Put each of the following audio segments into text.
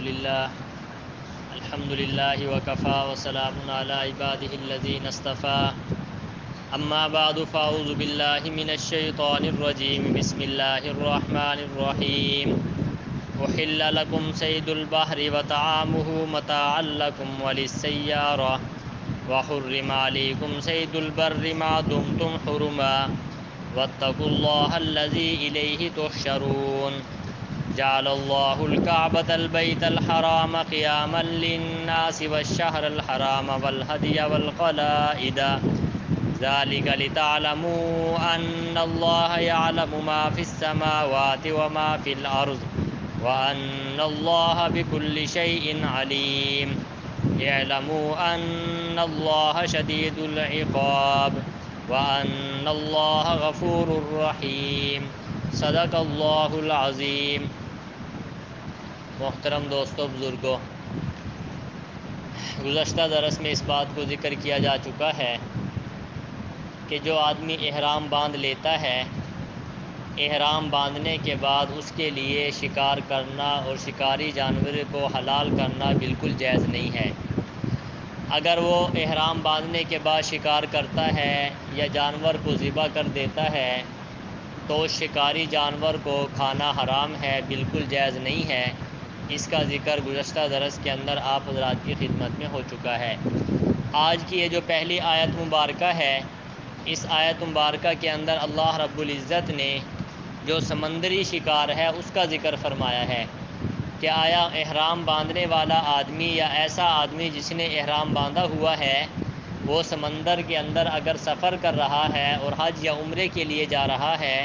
الحمد للہ وکفا وسلام علی عبادہ الذین اصطفى اما بعد فاعوذ باللہ من الشیطان الرجیم بسم اللہ الرحمن الرحیم احل لکم صید البحر وطعامہ متاعا لکم وللسیارہ وحرم علیکم صید البر ما دمتم حرما واتقوا اللہ الذی الیہ تحشرون جعل اللہ الکعبۃ البیت الحرام قیاما للناس والشہر الحرام والہدی والقلائد ذلک لتعلموا ان اللہ یعلم ما فی السماوات وما فی الارض وان اللہ بکل شیء علیم اعلموا ان اللہ شدید العقاب وان اللہ غفور رحیم صدق اللہ العظیم۔ محترم دوستوں، بزرگوں، گزشتہ درس میں اس بات کو ذکر کیا جا چکا ہے کہ جو آدمی احرام باندھ لیتا ہے، احرام باندھنے کے بعد اس کے لیے شکار کرنا اور شکاری جانور کو حلال کرنا بالکل جائز نہیں ہے۔ اگر وہ احرام باندھنے کے بعد شکار کرتا ہے یا جانور کو ذبح کر دیتا ہے تو شکاری جانور کو کھانا حرام ہے، بالکل جائز نہیں ہے۔ اس کا ذکر گزشتہ درس کے اندر آپ حضرات کی خدمت میں ہو چکا ہے۔ آج کی یہ جو پہلی آیت مبارکہ ہے، اس آیت مبارکہ کے اندر اللہ رب العزت نے جو سمندری شکار ہے اس کا ذکر فرمایا ہے کہ آیا احرام باندھنے والا آدمی یا ایسا آدمی جس نے احرام باندھا ہوا ہے، وہ سمندر کے اندر اگر سفر کر رہا ہے اور حج یا عمرے کے لیے جا رہا ہے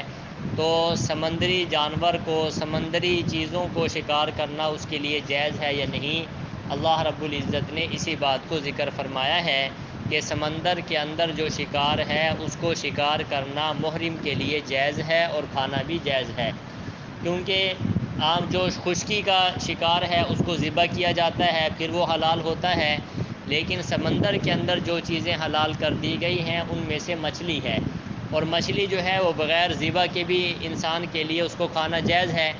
تو سمندری جانور کو، سمندری چیزوں کو شکار کرنا اس کے لیے جائز ہے یا نہیں۔ اللہ رب العزت نے اسی بات کو ذکر فرمایا ہے کہ سمندر کے اندر جو شکار ہے اس کو شکار کرنا محرم کے لیے جائز ہے اور کھانا بھی جائز ہے، کیونکہ عام جو خشکی کا شکار ہے اس کو ذبح کیا جاتا ہے پھر وہ حلال ہوتا ہے، لیکن سمندر کے اندر جو چیزیں حلال کر دی گئی ہیں ان میں سے مچھلی ہے، اور مچھلی جو ہے وہ بغیر ذبح کے بھی انسان کے لیے اس کو کھانا جائز ہے۔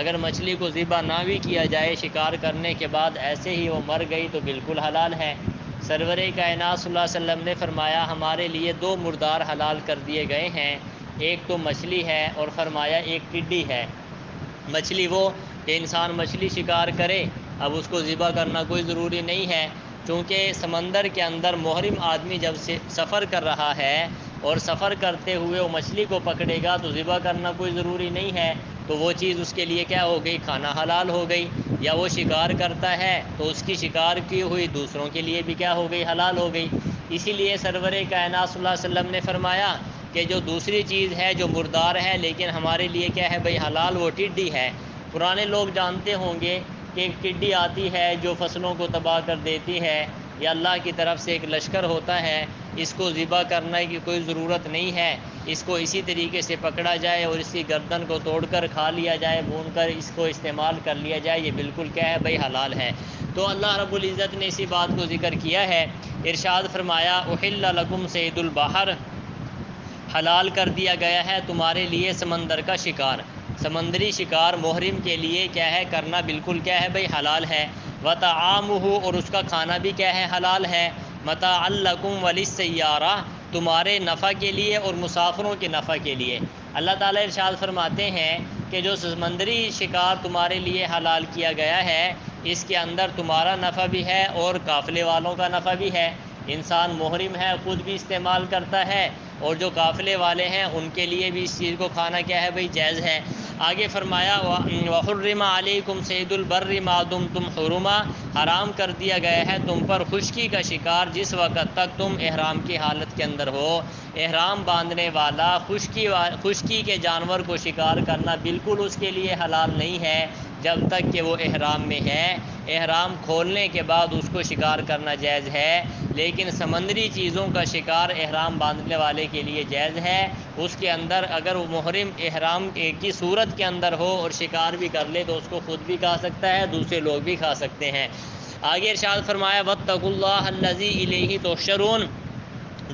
اگر مچھلی کو ذبح نہ بھی کیا جائے، شکار کرنے کے بعد ایسے ہی وہ مر گئی تو بالکل حلال ہے۔ سرور کائنات صلی اللہ علیہ وسلم نے فرمایا ہمارے لیے دو مردار حلال کر دیے گئے ہیں، ایک تو مچھلی ہے اور فرمایا ایک ٹڈی ہے۔ مچھلی وہ کہ انسان مچھلی شکار کرے، اب اس کو ذبح کرنا کوئی ضروری نہیں ہے، چونکہ سمندر کے اندر محرم آدمی جب سے سفر کر رہا ہے اور سفر کرتے ہوئے وہ مچھلی کو پکڑے گا تو ذبح کرنا کوئی ضروری نہیں ہے، تو وہ چیز اس کے لیے کیا ہو گئی؟ کھانا حلال ہو گئی۔ یا وہ شکار کرتا ہے تو اس کی شکار کی ہوئی دوسروں کے لیے بھی کیا ہو گئی؟ حلال ہو گئی۔ اسی لیے سرور کائنات صلی اللہ علیہ وسلم نے فرمایا کہ جو دوسری چیز ہے جو مردار ہے لیکن ہمارے لیے کیا ہے بھئی حلال، وہ ٹڈی ہے۔ پرانے لوگ جانتے ہوں گے کہ ایک ٹڈی آتی ہے جو فصلوں کو تباہ کر دیتی ہے، یا اللہ کی طرف سے ایک لشکر ہوتا ہے، اس کو ذبح کرنے کی کوئی ضرورت نہیں ہے، اس کو اسی طریقے سے پکڑا جائے اور اس کی گردن کو توڑ کر کھا لیا جائے، بھون کر اس کو استعمال کر لیا جائے، یہ بالکل کیا ہے بھئی حلال ہے۔ تو اللہ رب العزت نے اسی بات کو ذکر کیا ہے، ارشاد فرمایا احل لکم صید البحر، حلال کر دیا گیا ہے تمہارے لیے سمندر کا شکار۔ سمندری شکار محرم کے لیے کیا ہے کرنا بالکل کیا ہے بھئی حلال ہے۔ وطعامہ، اور اس کا کھانا بھی کیا ہے حلال ہے۔ متاعا لکم وللسیارہ، تمہارے نفع کے لیے اور مسافروں کے نفع کے لیے۔ اللہ تعالیٰ ارشاد فرماتے ہیں کہ جو سمندری شکار تمہارے لیے حلال کیا گیا ہے اس کے اندر تمہارا نفع بھی ہے اور قافلے والوں کا نفع بھی ہے۔ انسان محرم ہے خود بھی استعمال کرتا ہے اور جو قافلے والے ہیں ان کے لیے بھی اس چیز کو کھانا کیا ہے بھئی جائز ہے۔ آگے فرمایا وحرم علیکم صید البر ما دمتم حرما، حرام کر دیا گیا ہے تم پر خشکی کا شکار جس وقت تک تم احرام کی حالت کے اندر ہو۔ احرام باندھنے والا خشکی کے جانور کو شکار کرنا بالکل اس کے لیے حلال نہیں ہے جب تک کہ وہ احرام میں ہے۔ احرام کھولنے کے بعد اس کو شکار کرنا جائز ہے، لیکن سمندری چیزوں کا شکار احرام باندھنے والے کے لیے جائز ہے۔ اس کے اندر اگر وہ محرم احرام کی صورت کے اندر ہو اور شکار بھی کر لے تو اس کو خود بھی کھا سکتا ہے، دوسرے لوگ بھی کھا سکتے ہیں۔ آگے ارشاد فرمایا واتقوا اللہ الذی الیہ تحشرون،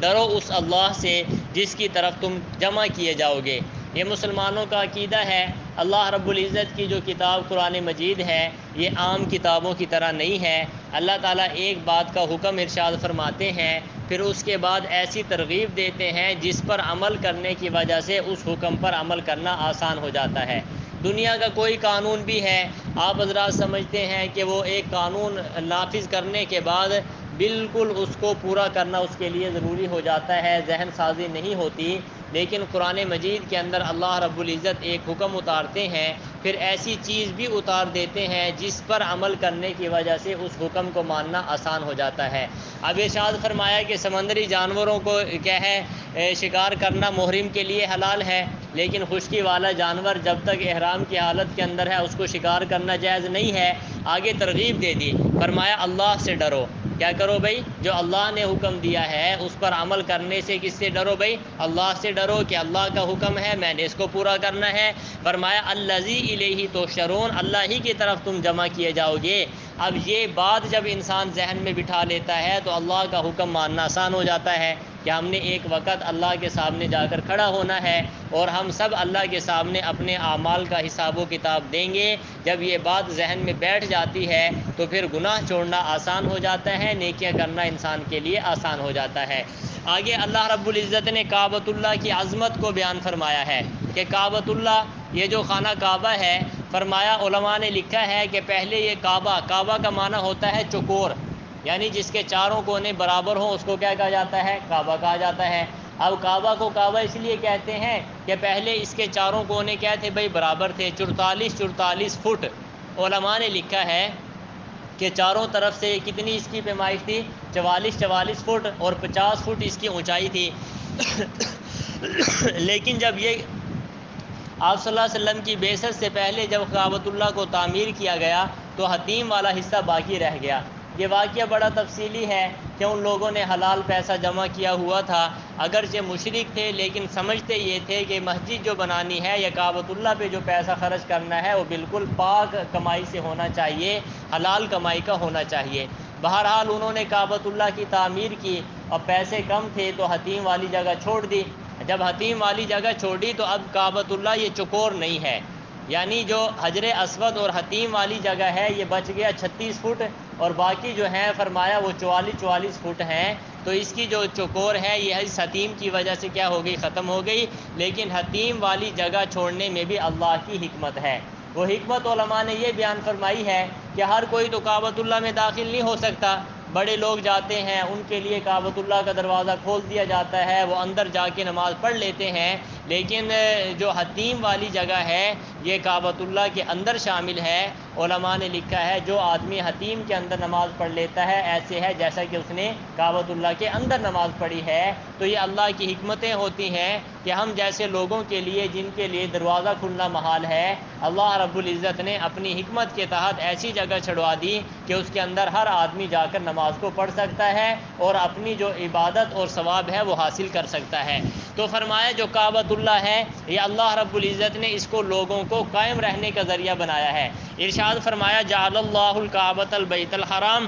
ڈرو اس اللہ سے جس کی طرف تم جمع کیے جاؤ گے۔ یہ مسلمانوں کا عقیدہ ہے۔ اللہ رب العزت کی جو کتاب قرآن مجید ہے یہ عام کتابوں کی طرح نہیں ہے۔ اللہ تعالیٰ ایک بات کا حکم ارشاد فرماتے ہیں، پھر اس کے بعد ایسی ترغیب دیتے ہیں جس پر عمل کرنے کی وجہ سے اس حکم پر عمل کرنا آسان ہو جاتا ہے۔ دنیا کا کوئی قانون بھی ہے، آپ حضرات سمجھتے ہیں کہ وہ ایک قانون نافذ کرنے کے بعد بالکل اس کو پورا کرنا اس کے لیے ضروری ہو جاتا ہے، ذہن سازی نہیں ہوتی، لیکن قرآن مجید کے اندر اللہ رب العزت ایک حکم اتارتے ہیں، پھر ایسی چیز بھی اتار دیتے ہیں جس پر عمل کرنے کی وجہ سے اس حکم کو ماننا آسان ہو جاتا ہے۔ اب ارشاد فرمایا کہ سمندری جانوروں کو کیا ہے شکار کرنا محرم کے لیے حلال ہے، لیکن خشکی والا جانور جب تک احرام کی حالت کے اندر ہے اس کو شکار کرنا جائز نہیں ہے۔ آگے ترغیب دے دی، فرمایا اللہ سے ڈرو۔ کیا کرو بھائی؟ جو اللہ نے حکم دیا ہے اس پر عمل کرنے سے کس سے ڈرو بھائی؟ اللہ سے ڈرو کہ اللہ کا حکم ہے، میں نے اس کو پورا کرنا ہے۔ فرمایا الذی الیہ تحشرون، اللہ ہی کی طرف تم جمع کیے جاؤ گے۔ اب یہ بات جب انسان ذہن میں بٹھا لیتا ہے تو اللہ کا حکم ماننا آسان ہو جاتا ہے کہ ہم نے ایک وقت اللہ کے سامنے جا کر کھڑا ہونا ہے اور ہم سب اللہ کے سامنے اپنے اعمال کا حساب و کتاب دیں گے۔ جب یہ بات ذہن میں بیٹھ جاتی ہے تو پھر گناہ چھوڑنا آسان ہو جاتا ہے، نیکیاں کرنا انسان کے لیے آسان ہو جاتا ہے۔ آگے اللہ رب العزت نے کعبۃ اللہ کی عظمت کو بیان فرمایا ہے کہ کعبۃ اللہ یہ جو خانہ کعبہ ہے، فرمایا علماء نے لکھا ہے کہ پہلے یہ کعبہ کا معنی ہوتا ہے چکور، یعنی جس کے چاروں کونے برابر ہوں اس کو کیا کہا جاتا ہے؟ کعبہ کہا جاتا ہے۔ اب کعبہ کو کعبہ اس لیے کہتے ہیں کہ پہلے اس کے چاروں کونے کیا تھے بھائی؟ برابر تھے، 44 فٹ۔ علماء نے لکھا ہے کہ چاروں طرف سے کتنی اس کی پیمائش تھی؟ 44 فٹ اور 50 فٹ اس کی اونچائی تھی۔ لیکن جب یہ آپ صلی اللہ علیہ وسلم کی بعثت سے پہلے جب کعبۃ اللہ کو تعمیر کیا گیا تو حتیم والا حصہ باقی رہ گیا۔ یہ واقعہ بڑا تفصیلی ہے کہ ان لوگوں نے حلال پیسہ جمع کیا ہوا تھا، اگرچہ مشرک تھے لیکن سمجھتے یہ تھے کہ مسجد جو بنانی ہے یا کعبۃ اللہ پہ جو پیسہ خرچ کرنا ہے وہ بالکل پاک کمائی سے ہونا چاہیے، حلال کمائی کا ہونا چاہیے۔ بہرحال انہوں نے کعبۃ اللہ کی تعمیر کی اور پیسے کم تھے تو حتیم والی جگہ چھوڑ دی۔ جب حتیم والی جگہ چھوڑی تو اب کعبۃ اللہ یہ چکور نہیں ہے، یعنی جو حجر اسود اور حتیم والی جگہ ہے یہ بچ گیا 36 فٹ اور باقی جو ہیں فرمایا وہ 44 فٹ ہیں۔ تو اس کی جو چکور ہے یہ اس حتیم کی وجہ سے کیا ہو گئی؟ ختم ہو گئی۔ لیکن حتیم والی جگہ چھوڑنے میں بھی اللہ کی حکمت ہے۔ وہ حکمت علماء نے یہ بیان فرمائی ہے کہ ہر کوئی تو کعبۃ اللہ میں داخل نہیں ہو سکتا، بڑے لوگ جاتے ہیں ان کے لیے کعبۃ اللہ کا دروازہ کھول دیا جاتا ہے، وہ اندر جا کے نماز پڑھ لیتے ہیں، لیکن جو حتیم والی جگہ ہے یہ کعبۃ اللہ کے اندر شامل ہے۔ علماء نے لکھا ہے جو آدمی حتیم کے اندر نماز پڑھ لیتا ہے ایسے ہے جیسا کہ اس نے کعبۃ اللہ کے اندر نماز پڑھی ہے۔ تو یہ اللہ کی حکمتیں ہوتی ہیں کہ ہم جیسے لوگوں کے لیے جن کے لیے دروازہ کھلنا محال ہے، اللہ رب العزت نے اپنی حکمت کے تحت ایسی جگہ چھڑوا دی کہ اس کے اندر ہر آدمی جا کر نماز کو پڑھ سکتا ہے اور اپنی جو عبادت اور ثواب ہے وہ حاصل کر سکتا ہے۔ تو فرمایا جو کعبۃ اللہ ہے یہ اللہ رب العزت نے اس کو لوگوں کو قائم رہنے کا ذریعہ بنایا ہے۔ ارشاد فرمایا جعل اللہ الکعبۃ البیت الحرام،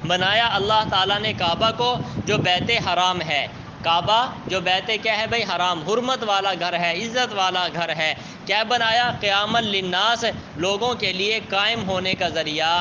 بنایا اللہ تعالیٰ نے کعبہ کو جو بیت حرام ہے۔ کعبہ جو بیت کیا ہے بھائی؟ حرام، حرمت والا گھر ہے، عزت والا گھر ہے۔ کیا بنایا؟ قیاما للناس، لوگوں کے لیے قائم ہونے کا ذریعہ،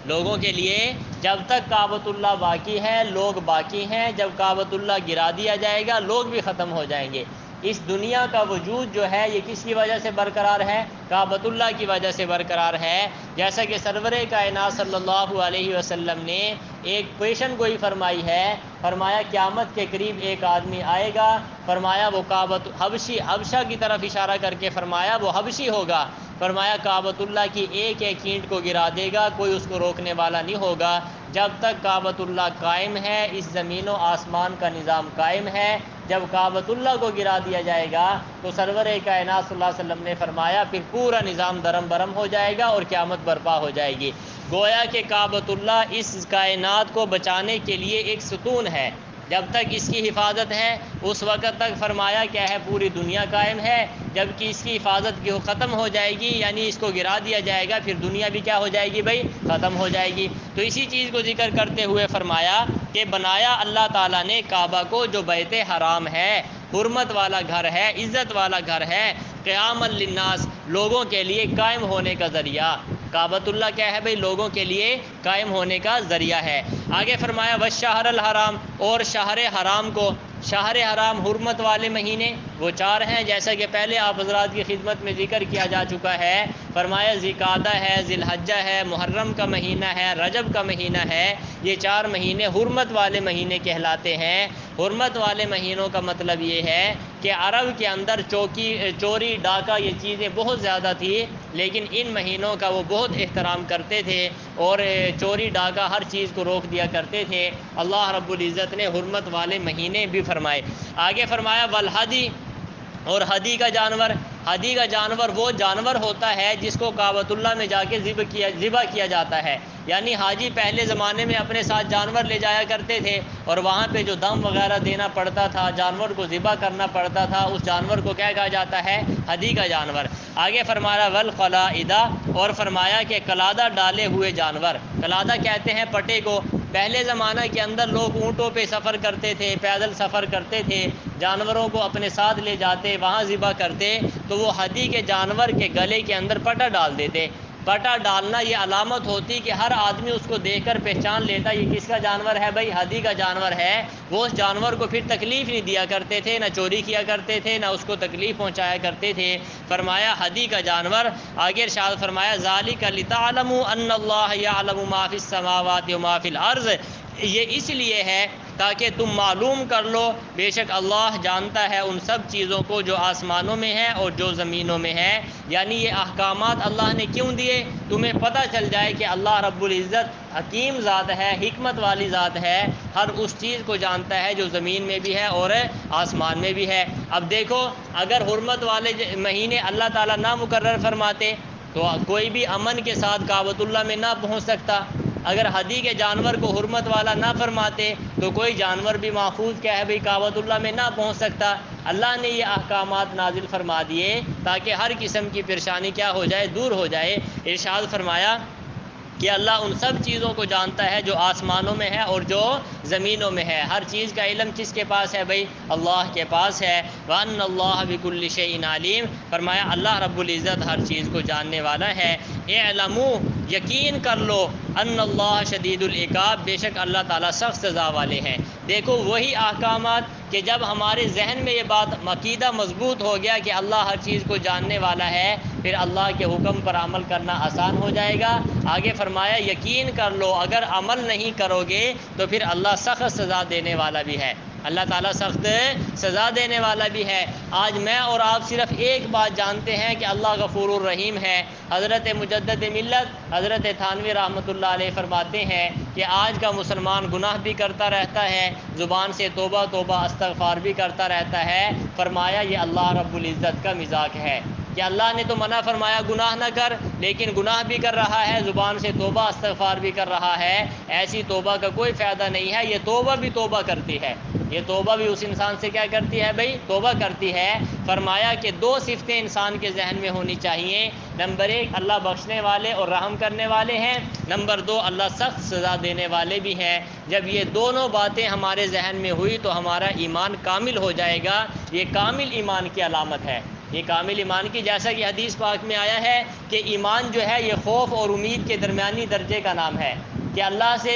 لوگوں کے لیے جب تک کعبۃ اللہ باقی ہے لوگ باقی ہیں، جب کعبۃ اللہ گرا دیا جائے گا لوگ بھی ختم ہو جائیں گے۔ اس دنیا کا وجود جو ہے یہ کس کی وجہ سے برقرار ہے؟ کعبۃ اللہ کی وجہ سے برقرار ہے۔ جیسا کہ سرور کائنات صلی اللہ علیہ وسلم نے ایک پیشن گوئی فرمائی ہے، فرمایا قیامت کے قریب ایک آدمی آئے گا، فرمایا وہ حبشہ کی طرف اشارہ کر کے فرمایا وہ حبشی ہوگا، فرمایا کعبۃ اللہ کی ایک ایک اینٹ کو گرا دے گا، کوئی اس کو روکنے والا نہیں ہوگا۔ جب تک کعبۃ اللہ قائم ہے اس زمین و آسمان کا نظام قائم ہے، جب کعبۃ اللہ کو گرا دیا جائے گا تو سرور کائنات صلی اللہ علیہ وسلم نے فرمایا پھر پورا نظام درم برم ہو جائے گا اور قیامت برپا ہو جائے گی۔ گویا کہ کعبۃ اللہ اس کائنات کو بچانے کے لیے ایک ستون ہے، جب تک اس کی حفاظت ہے اس وقت تک فرمایا کیا ہے پوری دنیا قائم ہے، جب کہ اس کی حفاظت کی ختم ہو جائے گی یعنی اس کو گرا دیا جائے گا پھر دنیا بھی کیا ہو جائے گی بھائی؟ ختم ہو جائے گی۔ تو اسی چیز کو ذکر کرتے ہوئے فرمایا کہ بنایا اللہ تعالیٰ نے کعبہ کو جو بیت حرام ہے، حرمت والا گھر ہے، عزت والا گھر ہے، قیام للناس لوگوں کے لیے قائم ہونے کا ذریعہ۔ کعبۃ اللہ کیا ہے بھئی؟ لوگوں کے لیے قائم ہونے کا ذریعہ ہے۔ آگے فرمایا والشہر الحرام، اور شہر حرام کو، شہر حرام حرمت والے مہینے وہ 4 ہیں، جیسا کہ پہلے آپ حضرات کی خدمت میں ذکر کیا جا چکا ہے۔ فرمایا ذوالقعدہ ہے، ذی الحجہ ہے، محرم کا مہینہ ہے، رجب کا مہینہ ہے، یہ 4 مہینے حرمت والے مہینے کہلاتے ہیں۔ حرمت والے مہینوں کا مطلب یہ ہے کہ عرب کے اندر چوری ڈاکہ یہ چیزیں بہت زیادہ تھی، لیکن ان مہینوں کا وہ بہت احترام کرتے تھے اور چوری ڈاکہ ہر چیز کو روک دیا کرتے تھے۔ اللہ رب العزت نے حرمت والے مہینے بھی فرمائے۔ آگے فرمایا والہدی، اور ہدی کا جانور، ہدی کا جانور وہ جانور ہوتا ہے جس کو کعبۃ اللہ میں جا کے ذبح کیا جاتا ہے۔ یعنی حاجی پہلے زمانے میں اپنے ساتھ جانور لے جایا کرتے تھے اور وہاں پہ جو دم وغیرہ دینا پڑتا تھا، جانور کو ذبح کرنا پڑتا تھا، اس جانور کو کیا کہا جاتا ہے؟ ہدی کا جانور۔ آگے فرمایا والقلائد، اور فرمایا کہ قلادہ ڈالے ہوئے جانور، قلادہ کہتے ہیں پٹے کو۔ پہلے زمانہ کے اندر لوگ اونٹوں پہ سفر کرتے تھے، پیدل سفر کرتے تھے، جانوروں کو اپنے ساتھ لے جاتے، وہاں ذبح کرتے، تو وہ ہدی کے جانور کے گلے کے اندر پٹا ڈال دیتے۔ پٹا ڈالنا یہ علامت ہوتی کہ ہر آدمی اس کو دیکھ کر پہچان لیتا یہ کس کا جانور ہے بھائی؟ ہدی کا جانور ہے۔ وہ اس جانور کو پھر تکلیف نہیں دیا کرتے تھے، نہ چوری کیا کرتے تھے، نہ اس کو تکلیف پہنچایا کرتے تھے۔ فرمایا ہدی کا جانور۔ آگے ارشاد فرمایا ذالک لتعلموا ان اللہ یعلم ما فی السماوات و ما فی الارض، یہ اس لیے ہے تاکہ تم معلوم کر لو بے شک اللہ جانتا ہے ان سب چیزوں کو جو آسمانوں میں ہے اور جو زمینوں میں ہے۔ یعنی یہ احکامات اللہ نے کیوں دیے؟ تمہیں پتہ چل جائے کہ اللہ رب العزت حکیم ذات ہے، حکمت والی ذات ہے، ہر اس چیز کو جانتا ہے جو زمین میں بھی ہے اور آسمان میں بھی ہے۔ اب دیکھو اگر حرمت والے مہینے اللہ تعالیٰ نہ مقرر فرماتے تو کوئی بھی امن کے ساتھ کعبۃ اللہ میں نہ پہنچ سکتا۔ اگر ہدی کے جانور کو حرمت والا نہ فرماتے تو کوئی جانور بھی محفوظ کیا ہے بھئی کعبۃ اللہ میں نہ پہنچ سکتا۔ اللہ نے یہ احکامات نازل فرما دیے تاکہ ہر قسم کی پریشانی کیا ہو جائے؟ دور ہو جائے۔ ارشاد فرمایا کہ اللہ ان سب چیزوں کو جانتا ہے جو آسمانوں میں ہے اور جو زمینوں میں ہے۔ ہر چیز کا علم کس کے پاس ہے بھئی؟ اللہ کے پاس ہے۔ وَأَنَّ اللَّهَ بِكُلِّ شَيْءٍ عَلِيمٌ، فرمایا اللہ رب العزت ہر چیز کو جاننے والا ہے۔ اعلموا، یقین کر لو، ان اللہ شدید العقاب، بے شک اللہ تعالیٰ سخت سزا والے ہیں۔ دیکھو وہی احکامات کہ جب ہمارے ذہن میں یہ بات عقیدہ مضبوط ہو گیا کہ اللہ ہر چیز کو جاننے والا ہے، پھر اللہ کے حکم پر عمل کرنا آسان ہو جائے گا۔ آگے فرمایا یقین کر لو اگر عمل نہیں کرو گے تو پھر اللہ سخت سزا دینے والا بھی ہے، اللہ تعالیٰ سخت سزا دینے والا بھی ہے۔ آج میں اور آپ صرف ایک بات جانتے ہیں کہ اللہ غفور الرحیم ہے۔ حضرت مجدد ملت حضرت تھانوی رحمۃ اللہ علیہ فرماتے ہیں کہ آج کا مسلمان گناہ بھی کرتا رہتا ہے، زبان سے توبہ توبہ استغفار بھی کرتا رہتا ہے۔ فرمایا یہ اللہ رب العزت کا مزاج ہے کہ اللہ نے تو منع فرمایا گناہ نہ کر، لیکن گناہ بھی کر رہا ہے، زبان سے توبہ استغفار بھی کر رہا ہے۔ ایسی توبہ کا کوئی فائدہ نہیں ہے۔ یہ توبہ بھی توبہ کرتی ہے، یہ توبہ بھی اس انسان سے کیا کرتی ہے بھئی؟ توبہ کرتی ہے۔ فرمایا کہ 2 صفتیں انسان کے ذہن میں ہونی چاہیے۔ نمبر 1 اللہ بخشنے والے اور رحم کرنے والے ہیں، نمبر 2 اللہ سخت سزا دینے والے بھی ہیں۔ جب یہ دونوں باتیں ہمارے ذہن میں ہوئی تو ہمارا ایمان کامل ہو جائے گا۔ یہ کامل ایمان کی علامت ہے، یہ کامل ایمان کی، جیسا کہ حدیث پاک میں آیا ہے کہ ایمان جو ہے یہ خوف اور امید کے درمیانی درجے کا نام ہے، کہ اللہ سے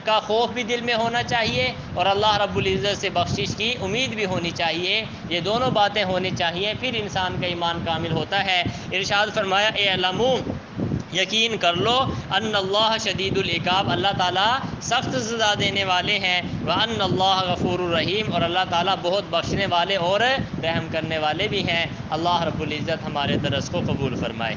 کا خوف بھی دل میں ہونا چاہیے اور اللہ رب العزت سے بخشش کی امید بھی ہونی چاہیے۔ یہ دونوں باتیں ہونی چاہیے، پھر انسان کا ایمان کامل ہوتا ہے۔ ارشاد فرمایا اعلموا، یقین کر لو، ان اللہ شدید العقاب، اللہ تعالیٰ سخت سزا دینے والے ہیں، وان اللہ غفور الرحیم، اور اللہ تعالیٰ بہت بخشنے والے اور رحم کرنے والے بھی ہیں۔ اللہ رب العزت ہمارے درس کو قبول فرمائے۔